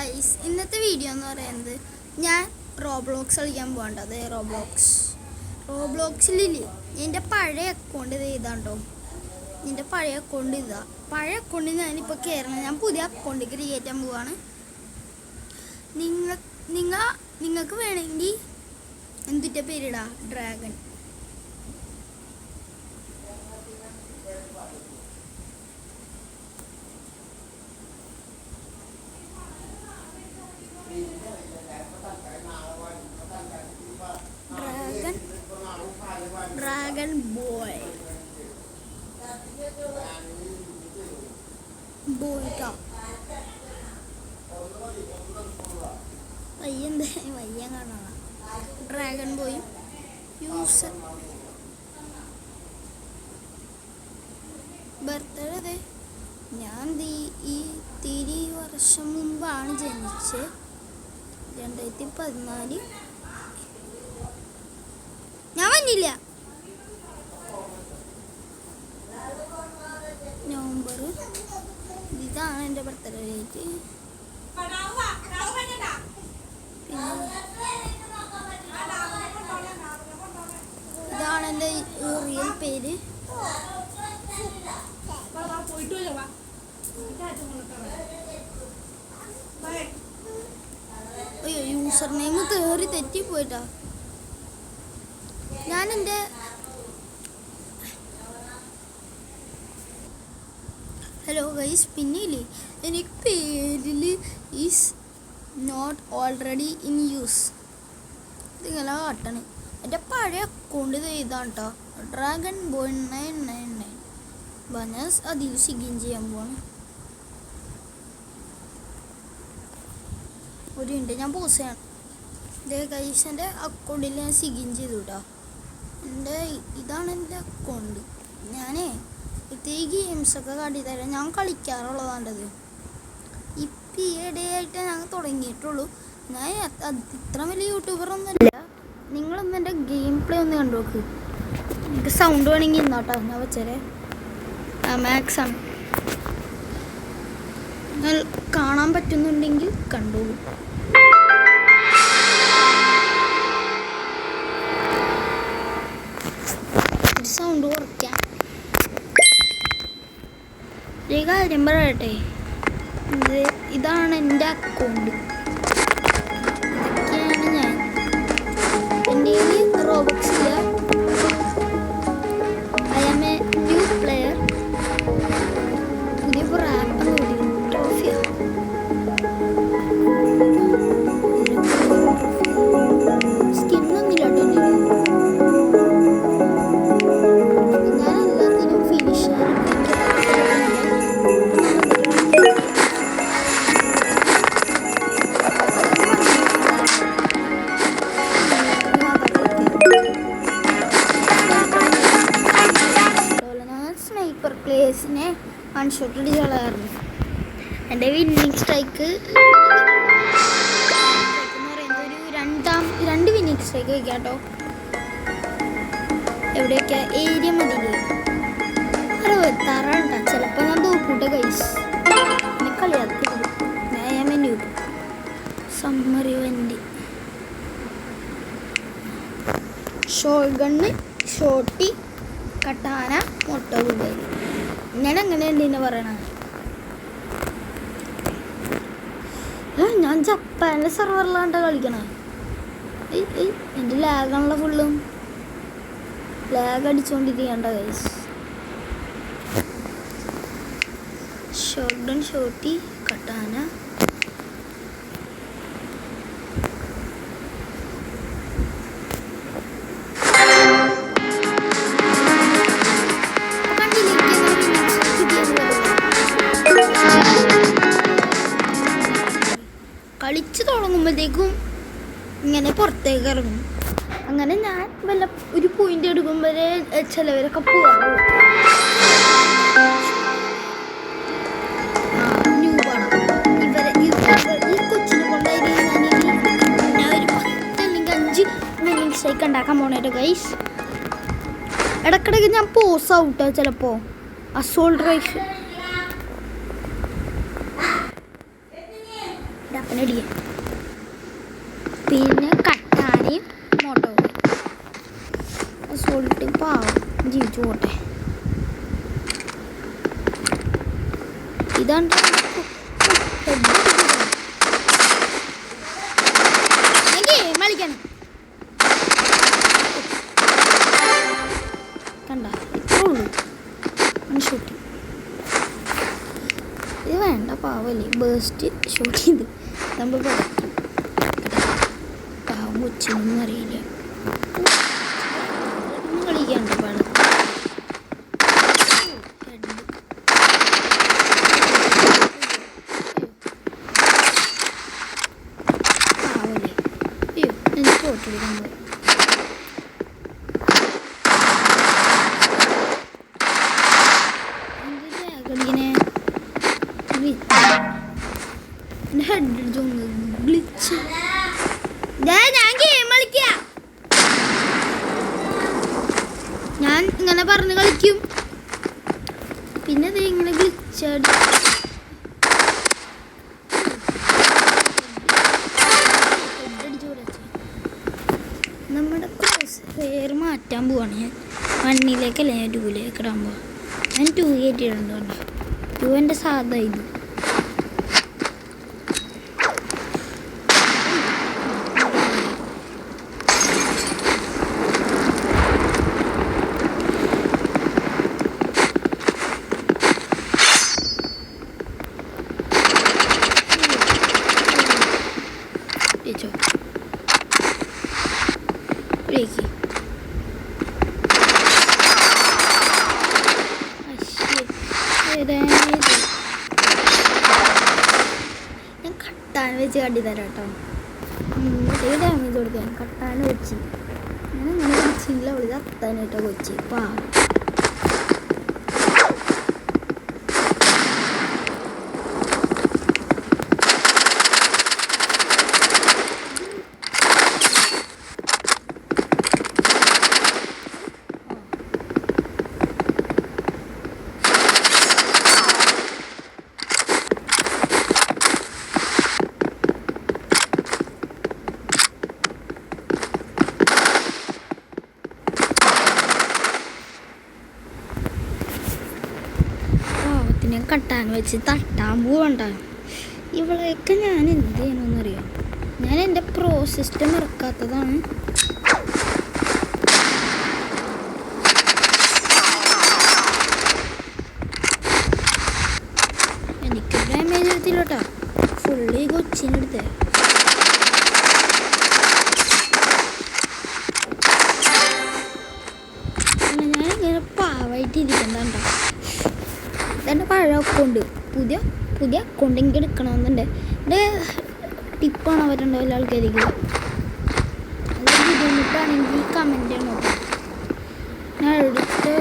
Guys, ഇന്നത്തെ video എന്ന് പറയുന്നത് ഞാൻ റോബ്ലോക്സ് കളിക്കാൻ പോകേണ്ടത്. റോബ്ലോക്സിലില്ലേ എൻ്റെ പഴയ അക്കൗണ്ട് ഇത് ഇതാണ്ടോ. എൻ്റെ പഴയ അക്കൗണ്ട് ഇതാ. പഴയ അക്കൗണ്ടിൽ ഞാനിപ്പോൾ കയറണം. ഞാൻ പുതിയ അക്കൗണ്ട് ക്രിയേറ്റ് ചെയ്യാൻ പോവാണ്. നിങ്ങൾക്ക് വേണമെങ്കിൽ എന്തിൻ്റെ പേരിടാ, ഡ്രാഗൺ. ഡ്രാഗൺ ബോയ് വയ്യ കാണാ. ഡ്രാഗൺ ബോയും യൂസർ ബർത്ത്ഡേ ഞാൻ ഈ 30 വർഷം മുമ്പാണ് ജനിച്ചത്. 2014 ഞാൻ വന്നില്ല. നവംബർ ഇതാണ് എൻ്റെ ബർത്ത്ഡേ ഡേറ്റ്. ഇതാണ് എൻ്റെ റിയൽ പേര്. അയ്യോ, യൂസർ നെയിം കയറി തെറ്റിപ്പോയിട്ടാ. ഞാൻ എൻ്റെ ഹലോ ഗൈസ്, പിന്നെയില്ലേ എനിക്ക് പേരിൽ is not already in use ഇതിങ്ങനെ കാട്ടണം. എൻ്റെ പഴയ അക്കൗണ്ട് ഇതാണ് കേട്ടോ, ഡ്രാഗൺ ബോയ് 999. ബനസ് അതിൽ സിഗിൻ ചെയ്യാൻ പോവാണ്. ഒരു മിനിറ്റ്, ഞാൻ പോസ് ചെയ്യണം. ഇതേ ഗൈസ്, എൻ്റെ അക്കൗണ്ടിൽ ഞാൻ സിഗിൻ ചെയ്തു കേട്ടോ. ഇതാണ് എൻ്റെ അക്കൗണ്ട്. ഞാനേ ഒത്തിരി ഗെയിംസൊക്കെ കാട്ടിത്തരാം. ഞാൻ കളിക്കാറുള്ളതാണ്ടത്. ഇപ്പം ഈയിടെയായിട്ട് ഞാൻ തുടങ്ങിയിട്ടുള്ളൂ. ഞാൻ ഇത്ര വലിയ യൂട്യൂബറൊന്നുമില്ല. നിങ്ങളൊന്ന് എൻ്റെ ഗെയിം പ്ലേ ഒന്ന് കണ്ടു നോക്ക്. എനിക്ക് സൗണ്ട് വേണമെങ്കിൽ ഇന്നോട്ടോ, ഞാൻ വെച്ചേരെ. മാക്സ് ആണ്. നിങ്ങൾ കാണാൻ പറ്റുന്നുണ്ടെങ്കിൽ കണ്ടോളൂ. സൗണ്ട് കുറയ്ക്കാം. ഒരു കാര്യം പറയട്ടെ, ഇതാണ് എൻ്റെ അക്കൗണ്ട്. ഇതൊക്കെയാണ് ഞാൻ. എൻ്റെ റോബോക്സിൽ I am a new player. പുതിയ റാപ്പ് ട്രോഫിയാ. സ്കിന്നൊന്നുമില്ല കേട്ടോ. പ്ലേയേഴ്സിനെ വൺഷോട്ട് അടിച്ചോളായിരുന്നു. എൻ്റെ വിന്നിങ് സ്ട്രൈക്ക് എന്ന് പറയുന്നത് ഒരു രണ്ട് വിന്നിങ് സ്ട്രൈക്ക് വയ്ക്കാം കേട്ടോ. എവിടെയൊക്കെ ഏരിയ മതിയില്ലേ, 66 കേട്ടോ. ചിലപ്പോൾ ഞാൻ തോക്കൂട്ടെ ഗൈസ്, എന്നെ കളിയാക്കരുത്. ഞാൻ മെനു സമ്മറി വണ്ടി ഷോൾഗണ്ണ്, ഷോട്ടി, കട്ടാന, മുട്ട കൂടുതൽ. ഞാൻ അങ്ങനെയല്ല എന്നെ പറയണ. ഞാൻ ജപ്പാനിലെ സെർവറിലാണ്ട കളിക്കണേ. എൻ്റെ ലാഗാണല്ലോ, ഫുള്ളും ലാഗ് അടിച്ചുകൊണ്ടിരിക്കണ്ട ഗൈസ്. ഷോട്ട്ഗൺ, ഷോട്ടി, കട്ടാന, കളിച്ച് തുടങ്ങുമ്പോഴത്തേക്കും ഇങ്ങനെ പുറത്തേക്ക് ഇറങ്ങും. അങ്ങനെ ഞാൻ വല്ല ഒരു പോയിന്റ് എടുക്കുമ്പോഴേ ചിലവരൊക്കെ പോവാറുള്ളൂ. ഈ കൊച്ചിനെ കൊണ്ടായിരിക്കും ഞാൻ ഒരു 10 അല്ലെങ്കിൽ 5 വിന്നിംഗ് സ്ട്രൈക്ക് ഉണ്ടാക്കാൻ പോണേട്ടോ ഗൈസ്. ഇടക്കിടയ്ക്ക് ഞാൻ പോസ് ഔട്ടോ ചിലപ്പോൾ. അസോൾട്ട് റൈഫിൾ അപ്പനടിക്കാൻ. പിന്നെ കട്ടാനയും മോട്ടോ സോൾട്ട് പാവം ജീവിച്ചു പോട്ടെ. ഇതാണ് കളിക്കണം. കണ്ട ഇത്രേ ഉള്ളൂ ഷൂട്ട്. ഇത് വേണ്ട പാവല്ലേ, ബേസ്റ്റ് ഷൂട്ട് ചെയ്ത് നമ്മൾ പാവം കൊച്ചൊന്നും അറിയില്ല. കളിക്കാണ്ട് പാട് പാവല്ലേ. അയ്യോ എനിക്ക് ഫോട്ടെടുക്കാൻ പോയി. ഞാൻ ഇങ്ങനെ പറഞ്ഞ് കളിക്കും, പിന്നെ അത് ഇങ്ങനെ ഗ്ലിച്ചടി നമ്മുടെ ക്രോസ് ഫെയർ മാറ്റാൻ പോവാണ് ഞാൻ. 1-ലേക്കല്ല ഞാൻ 2-ലേക്ക് ഇടാൻ പോവാം. ഞാൻ 2 കയറ്റിയിട്ടുണ്ട്. കണ്ടോ 2 എൻ്റെ സാധാ ഇത്. ഞാൻ കട്ടാൻ വെച്ച് കണ്ടിത്തരാം കേട്ടോ. ഡാമേജ് കൊടുക്കാൻ കട്ടാൻ വെച്ച് ഞാൻ അങ്ങനെ വെച്ചില്ല. അവള് കത്താനായിട്ടോ കൊച്ചി പാവം. കട്ടാൻ വെച്ച് തട്ടാൻ പോകണ്ട. ഇവളെയൊക്കെ ഞാൻ എന്ത് ചെയ്യണമെന്നറിയാം. ഞാൻ എൻ്റെ പ്രോ സിസ്റ്റം ഇറക്കാത്തതാണ്. എനിക്ക് ഡാമേജ് എടുത്തില്ല കേട്ടോ. ഫുള്ളി കൊച്ചിനെടുത്തേ. ഞാനിങ്ങനെ പാവായിട്ട് ഇരിക്കണ്ടോ. എൻ്റെ പഴയ അക്കൗണ്ട് പുതിയ അക്കൗണ്ട് എനിക്ക് എടുക്കണമെന്നുണ്ട്. എൻ്റെ ടിപ്പാണ് അവരുണ്ടോ എല്ലാ ആൾക്കാർക്ക്. അത് ബുദ്ധിമുട്ടാണെങ്കിൽ കമൻറ്റ് ചെയ്യണം. ഞാൻ എടുത്ത്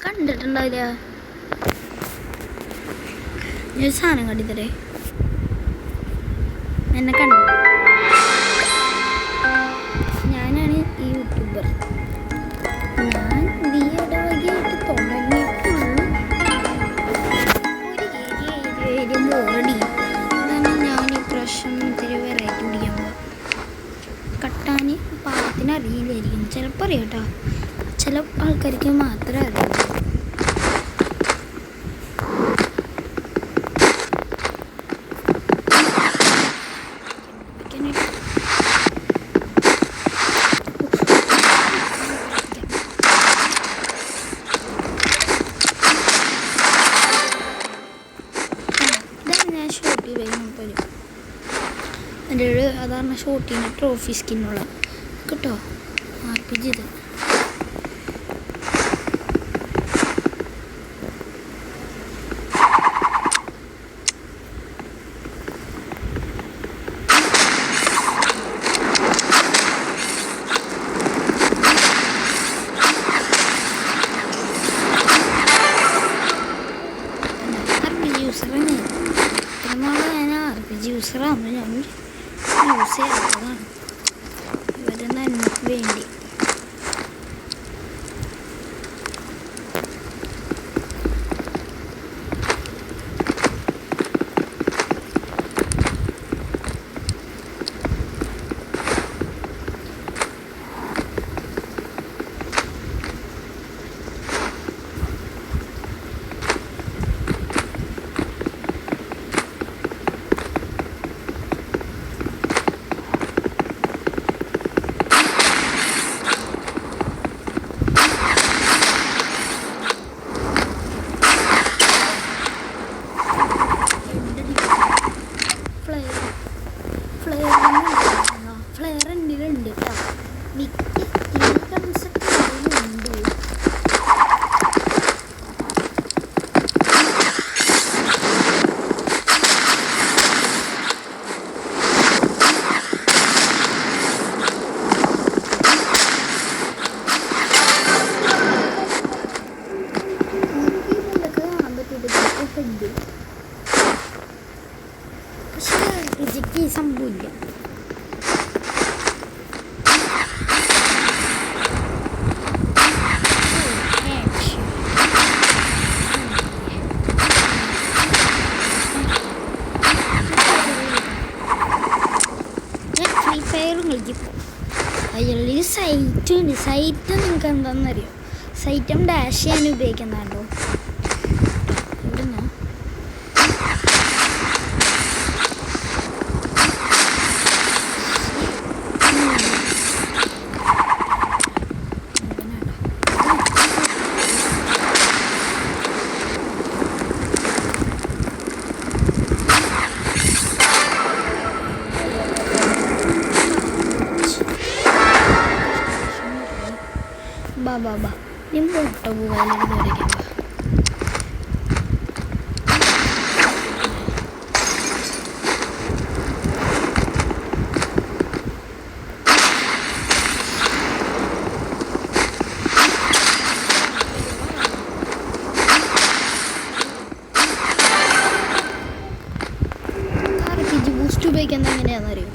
കണ്ടിട്ടുണ്ടാവില്ല. ഞാൻ സാധനം കണ്ടിത്തരേ. എന്നെ കണ്ടു. ഞാനാണ് ഈ യൂട്യൂബർ. ഞാൻ ഇടവകയായിട്ട് തുടങ്ങിയിട്ടുള്ളൂ. ഒരു ഏരിയ ബോറടി. അതാണ് ഞാൻ ഈ പ്രാവശ്യം ഇത്തിരി വെറൈറ്റി പിടിക്കാൻ പോവാം. കട്ടാൻ പാകത്തിന് അറിയില്ലായിരിക്കും, ചിലപ്പോൾ അറിയാം കേട്ടോ. ചില ആൾക്കാർക്ക് മാത്രമേ അറിയൂ. എൻ്റെ ഒരു സാധാരണ ഷോട്ടിന് ട്രോഫി സ്കിന്നുള്ള കേട്ടോ RPG ഇത്. യൂസറാകുമ്പോൾ ഞാൻ യൂസ് ചെയ്യാത്തതാണ് ഇവരെ നന്മയ്ക്ക് വേണ്ടി. ഫ്ലെയർ എൻ്റെ ഉണ്ട് കേട്ടോ. മിക്ക ഈ കൺസെപ്റ്റ് ഉണ്ട്. ഉണ്ട് പക്ഷേ റിജക്റ്റ് ഈ സംഭവമില്ല. അതിൽ സൈറ്റ് ഉണ്ട്. സൈറ്റ് നിങ്ങൾക്ക് എന്താണെന്നറിയോ? സൈറ്റും ഡാഷ് ചെയ്യാൻ ഉപയോഗിക്കുന്നുണ്ടോ? ഇവിടുന്ന് ബാബാ നീ ഫോട്ടോ പോകാനെടുത്ത് വരയ്ക്കാം. RPG ബൂസ്റ്റ് ഉപയോഗിക്കുന്നത് എങ്ങനെയാണെന്നറിയോ?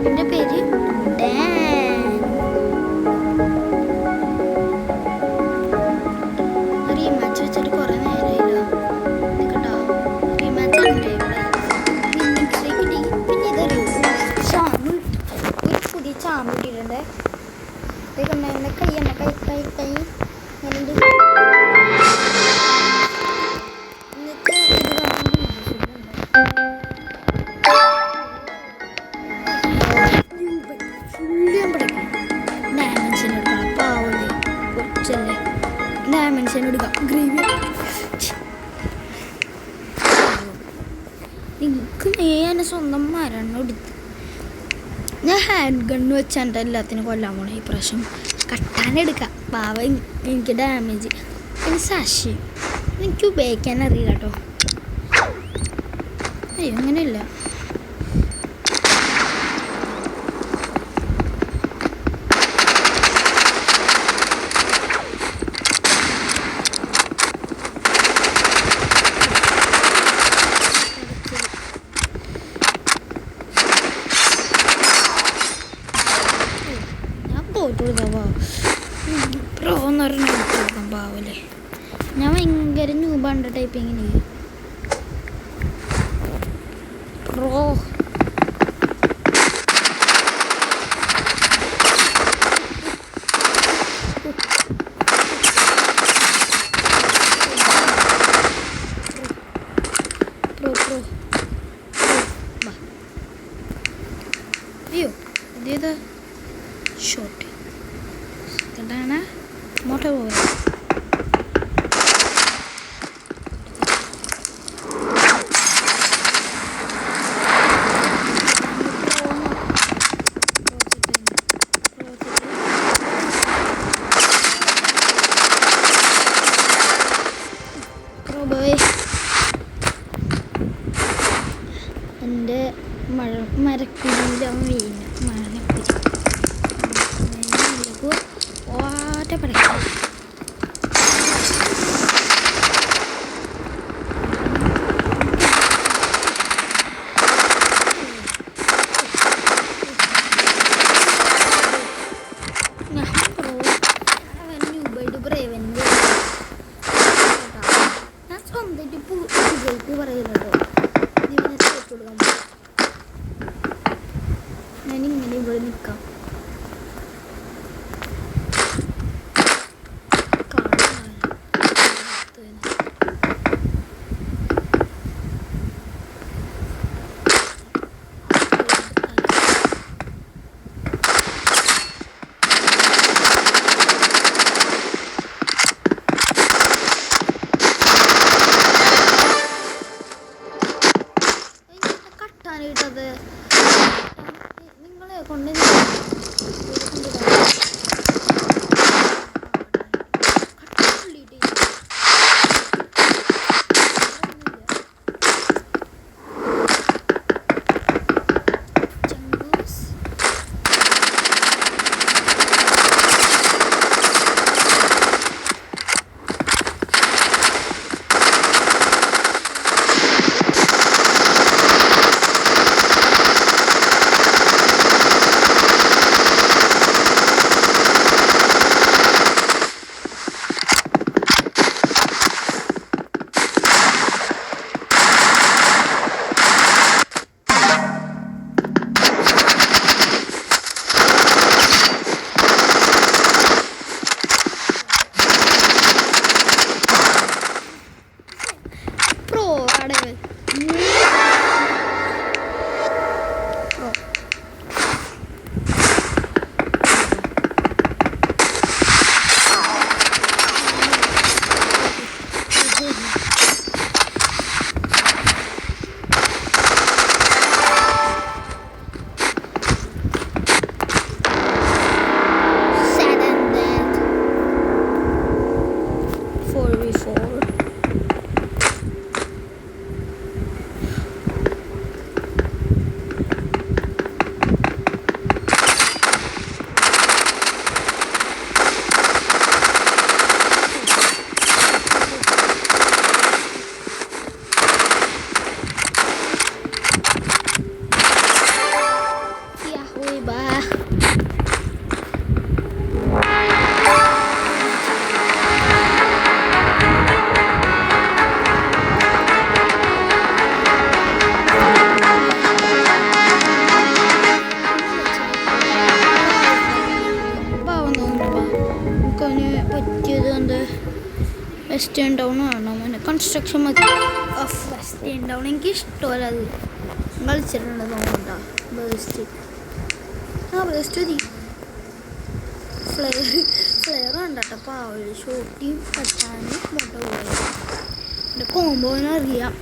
എൻ്റെ പേര് റീമാച്ച് വെച്ചിട്ട് കുറേ നേരമായില്ല കേട്ടോ. റീമാച്ച് പിന്നെ ഇതൊരു ചാമ്പ്, ഒരു പുതിയ ചാമ്പ് ഇട്ടിട്ടുണ്ട്. എൻ്റെ കൈ എന്നിട്ട് ഡയമെൻഷനെടുക്കാം. ഗ്രേവി നിങ്ങൾക്ക് ഞാൻ സ്വന്തം മരണം എടുത്ത് ഞാൻ ഹാൻഡ് ഗണ്ണ് വെച്ചാണ്ട് എല്ലാത്തിനും കൊല്ലാൻ പോണേ ഈ പ്രാവശ്യം. കട്ടാനെടുക്കാം പാവ, എനിക്ക് ഡാമേജ്. പിന്നെ സാക്ഷി എനിക്ക് ഉപയോഗിക്കാൻ അറിയില്ല കേട്ടോ. അയ്യോ അങ്ങനെയില്ല. പ്രോ എന്ന് പറഞ്ഞാൽ പാവല്ലേ. ഞാൻ ഭയങ്കര ന്യൂബാണ്ട് ടൈപ്പിങ്ങിന്. പ്രോ പ്രോ പ്രോ അയ്യോ ഇതേതാ ഷോട്ട് എന്താണ് മോട്ടോ പോലെ. എൻ്റെ മരക്കുടിയിലാണ് വീണ മരക്കുടി ഓറ്റ പടക്കാം. ഞാൻ സ്വന്തമായിട്ട് പുകയ്ക്ക് പറയുന്നുണ്ടോ ഇതിനെ തോറ്റ് കൊടുക്കാൻ. ഞാനിങ്ങനെ ഇവിടെ നിൽക്കാം. കട്ടാനിട്ടത് നിങ്ങളെ കൊണ്ട് വെസ്റ്റേൺ ടൗൺ ആണോ മോനെ കൺസ്ട്രക്ഷൻ മതി. വെസ്റ്റേൺ ടൗൺ എനിക്ക് ഇഷ്ടമല്ല. അത് കളിച്ചിട്ടുള്ളത് തോന്നുന്നുണ്ടോ? ബേസ്റ്റ് ബേസ്റ്റ് മതി. ഫ്ലെയർ കണ്ടട്ടോ പാവല് ഷോട്ടിയും കട്ടാനും മുട്ട പോലെ എൻ്റെ കോമ്പോനറിയാം.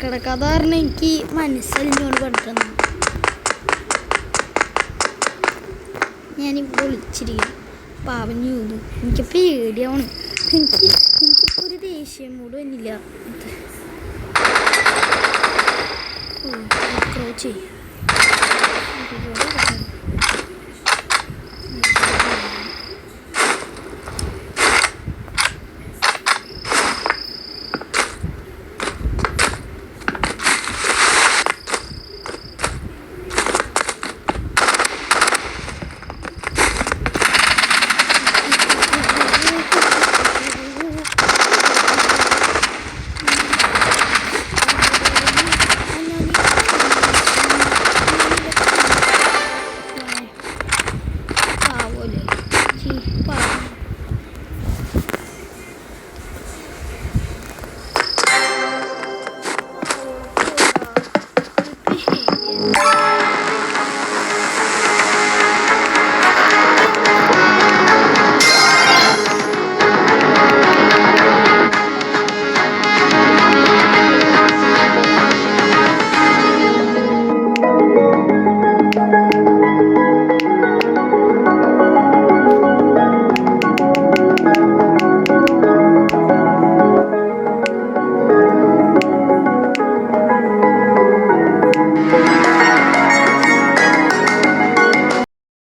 കിടക്കാതെ കാരണം എനിക്ക് മനസ്സലിഞ്ഞോട് പഠിക്കണം. ഞാനിപ്പോൾ വിളിച്ചിരിക്കും പാവഞ്ഞു തോന്നും. എനിക്ക് പേടിയാവണം. എനിക്കിപ്പോൾ ഒരു ദേഷ്യം മൂട് വന്നില്ല. ക്രോച്ച് പാവല്ലേ പാവ